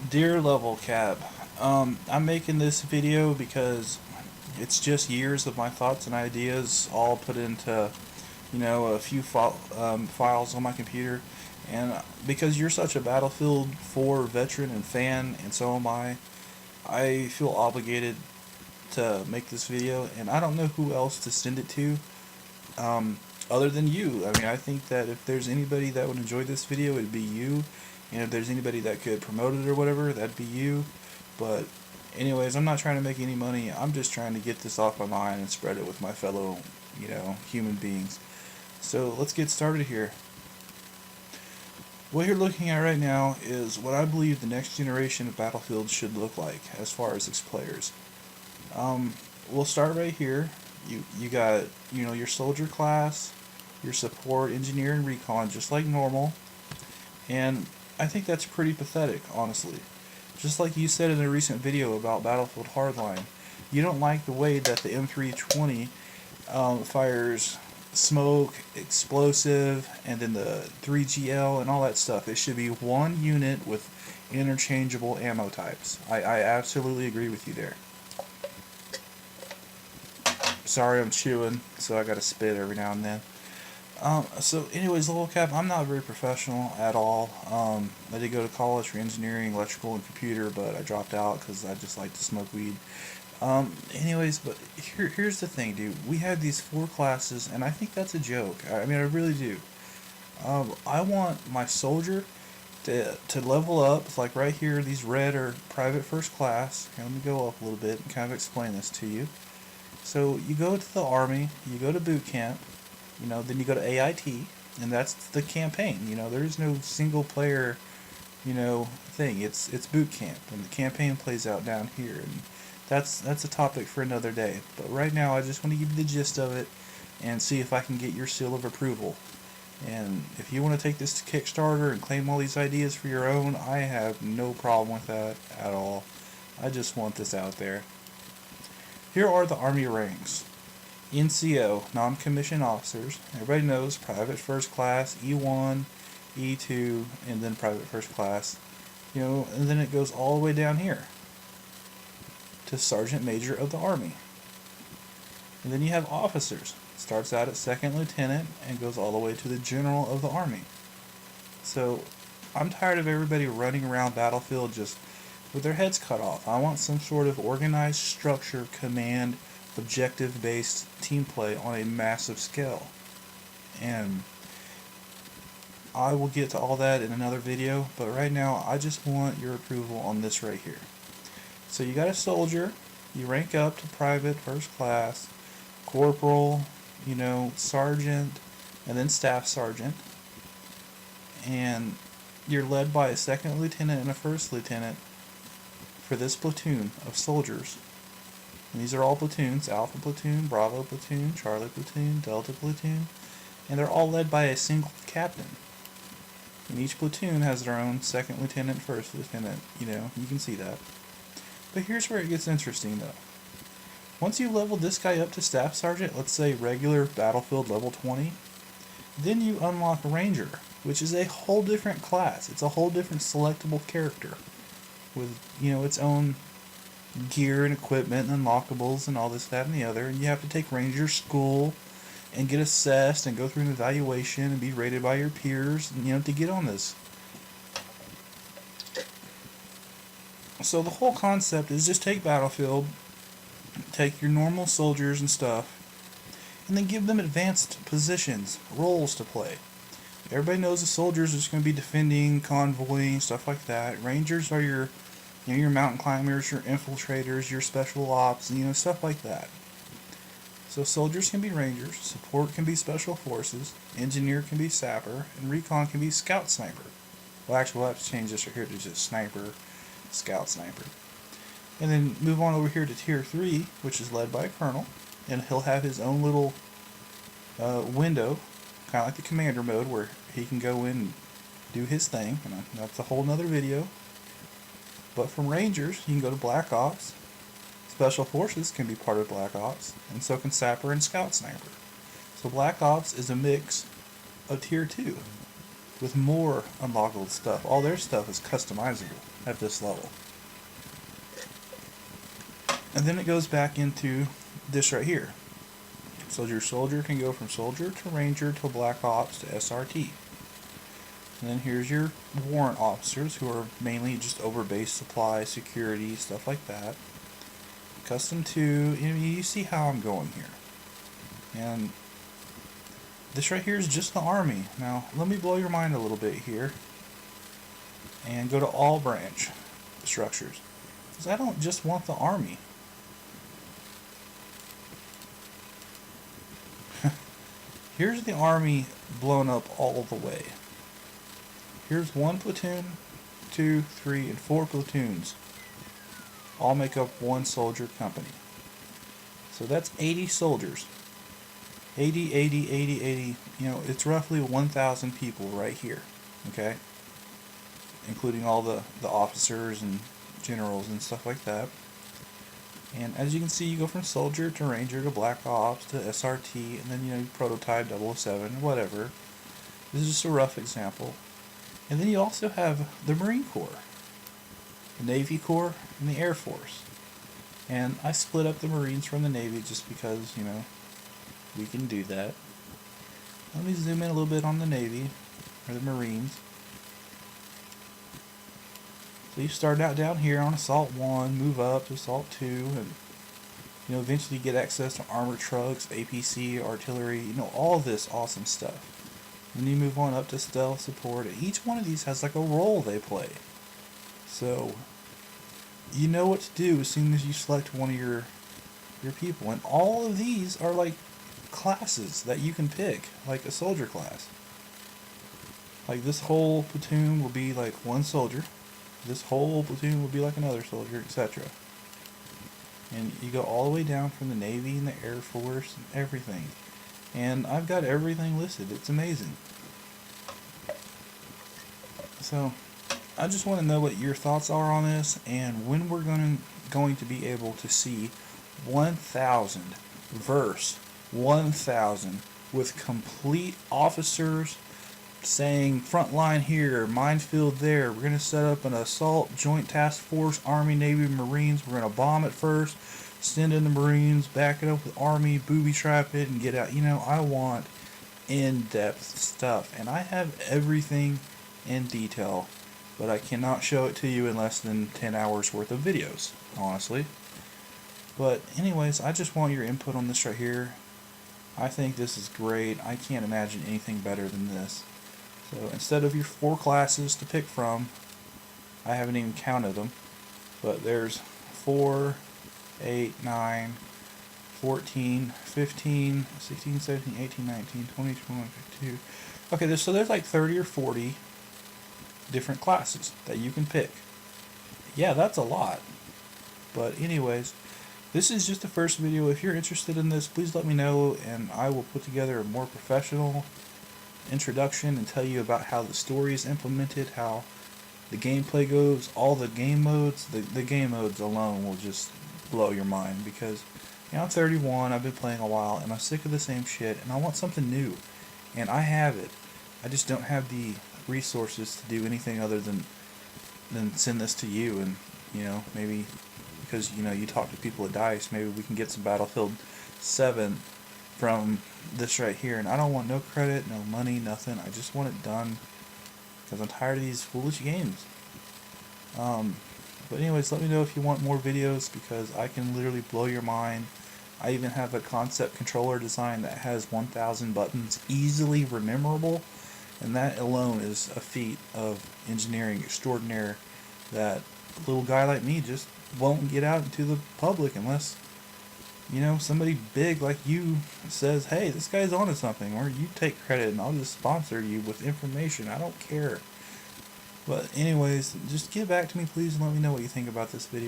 Dear LevelCap, I'm making this video because it's just years of my thoughts and ideas all put into, a few files on my computer. And because you're such a Battlefield 4 veteran and fan, and so am I feel obligated to make this video, and I don't know who else to send it to other than you. I mean, I think that if there's anybody that would enjoy this video, it'd be you. And if there's anybody that could promote it or whatever, that'd be you. But anyways, I'm not trying to make any money. I'm just trying to get this off my mind and spread it with my fellow, human beings. So let's get started here. What you're looking at right now is what I believe the next generation of Battlefield should look like as far as its players. We'll start right here. You got your soldier class, your support, engineer, and recon, just like normal. And I think that's pretty pathetic, honestly. Just like you said in a recent video about Battlefield Hardline, you don't like the way that the M320 fires smoke, explosive, and then the 3GL and all that stuff. It should be one unit with interchangeable ammo types. I absolutely agree with you there. Sorry, I'm chewing, so I gotta spit every now and then. So anyways, LevelCap, I'm not very professional at all. I did go to college for engineering, electrical, and computer, but I dropped out because I just like to smoke weed. Anyways, but here's the thing, dude. We had these 4 classes, and I think that's a joke. I mean, I really do. I want my soldier to level up, like right here, these red are private first class. Here, let me go up a little bit and kind of explain this to you. So you go to the Army, you go to boot camp, then you go to AIT, and that's the campaign. There is no single player, thing. It's boot camp, and the campaign plays out down here, and that's a topic for another day. But right now, I just want to give you the gist of it, and see if I can get your seal of approval. And if you want to take this to Kickstarter and claim all these ideas for your own, I have no problem with that at all. I just want this out there. Here are the Army ranks. NCO, non-commissioned officers. Everybody knows private first class, E1, E2, and then private first class. And then it goes all the way down here to Sergeant Major of the Army. And then you have officers. It starts out at Second Lieutenant and goes all the way to the General of the Army. So I'm tired of everybody running around Battlefield just with their heads cut off. I want some sort of organized structure, command, objective-based team play on a massive scale. And I will get to all that in another video, but right now I just want your approval on this right here. So you got a soldier, you rank up to private first class, corporal, sergeant, and then staff sergeant. And you're led by a second lieutenant and a first lieutenant for this platoon of soldiers. And these are all platoons: Alpha Platoon, Bravo Platoon, Charlie Platoon, Delta Platoon, and they're all led by a single captain. And each platoon has their own second lieutenant, first lieutenant, you can see that. But here's where it gets interesting though. Once you level this guy up to staff sergeant, let's say regular Battlefield level 20, then you unlock Ranger, which is a whole different class. It's a whole different selectable character with, its own gear and equipment and unlockables and all this, that, and the other. And you have to take Ranger school and get assessed and go through an evaluation and be rated by your peers, to get on this. So the whole concept is just take Battlefield, take your normal soldiers and stuff, and then give them advanced positions, roles to play. Everybody knows the soldiers are just going to be defending, convoying, stuff like that. Rangers are your mountain climbers, your infiltrators, your special ops, stuff like that. So soldiers can be rangers, support can be special forces, engineer can be sapper, and recon can be scout sniper. Well, actually, we'll have to change this right here to just sniper, scout sniper. And then move on over here to tier 3, which is led by a colonel, and he'll have his own little window, kind of like the commander mode, where he can go in and do his thing, and that's a whole nother video. But from Rangers, you can go to Black Ops. Special Forces can be part of Black Ops, and so can Sapper and Scout Sniper. So Black Ops is a mix of Tier 2. with more unlockable stuff. All their stuff is customizable at this level. And then it goes back into this right here. So your soldier can go from soldier to ranger to black ops to SRT. And then here's your warrant officers, who are mainly just over base supply, security, stuff like that. Custom 2, you see how I'm going here. And this right here is just the army. Now, let me blow your mind a little bit here. And go to all branch structures. Because I don't just want the army. Here's the army blown up all the way. Here's 1 platoon, 2, 3, and 4 platoons. All make up 1 soldier company. So that's 80 soldiers. 80, 80, 80, 80. You know, it's roughly 1,000 people right here. Okay? Including all the officers and generals and stuff like that. And as you can see, you go from soldier to ranger to black ops to SRT, and then you prototype 007, whatever. This is just a rough example. And then you also have the Marine Corps, the Navy Corps, and the Air Force. And I split up the Marines from the Navy just because, we can do that. Let me zoom in a little bit on the Navy, or the Marines. So you start out down here on Assault 1, move up to Assault 2, and eventually get access to armored trucks, APC, artillery, all this awesome stuff. Then you move on up to stealth support. Each one of these has like a role they play. So you know what to do as soon as you select one of your people. And all of these are like classes that you can pick, like a soldier class. Like this whole platoon will be like 1 soldier. This whole platoon will be like another soldier, etc. And you go all the way down from the Navy and the Air Force and everything. And I've got everything listed. It's amazing. So, I just want to know what your thoughts are on this, and when we're going to be able to see 1,000 verse 1,000 with complete officers saying front line here, minefield there. We're going to set up an assault joint task force, Army, Navy, Marines. We're going to bomb it first, send in the Marines, back it up with Army, booby trap it, and get out. I want in-depth stuff, and I have everything in detail, but I cannot show it to you in less than 10 hours worth of videos, honestly. But anyways, I just want your input on this right here. I think this is great. I can't imagine anything better than this. So instead of your 4 classes to pick from, I haven't even counted them, but there's 4, 8, 9, 14, 15, 16, 17, 18, 19, 20, 21, 22. Okay, so there's like 30 or 40 different classes that you can pick. Yeah, that's a lot. But anyways, this is just the first video. If you're interested in this, please let me know, and I will put together a more professional introduction and tell you about how the story is implemented, how the gameplay goes, all the game modes. The game modes alone will just blow your mind, because I'm 31, I've been playing a while, and I'm sick of the same shit, and I want something new. And I have it. I just don't have the resources to do anything other than send this to you, and maybe because you talk to people at DICE, maybe we can get some Battlefield 7 from this right here. And I don't want no credit, no money, nothing. I just want it done because I'm tired of these foolish games. But anyways, let me know if you want more videos, because I can literally blow your mind. I even have a concept controller design that has 1,000 buttons, easily rememberable, and that alone is a feat of engineering extraordinaire that a little guy like me just won't get out into the public unless somebody big like you says, hey, this guy's onto something, or you take credit and I'll just sponsor you with information. I don't care. But anyways, just get back to me please and let me know what you think about this video.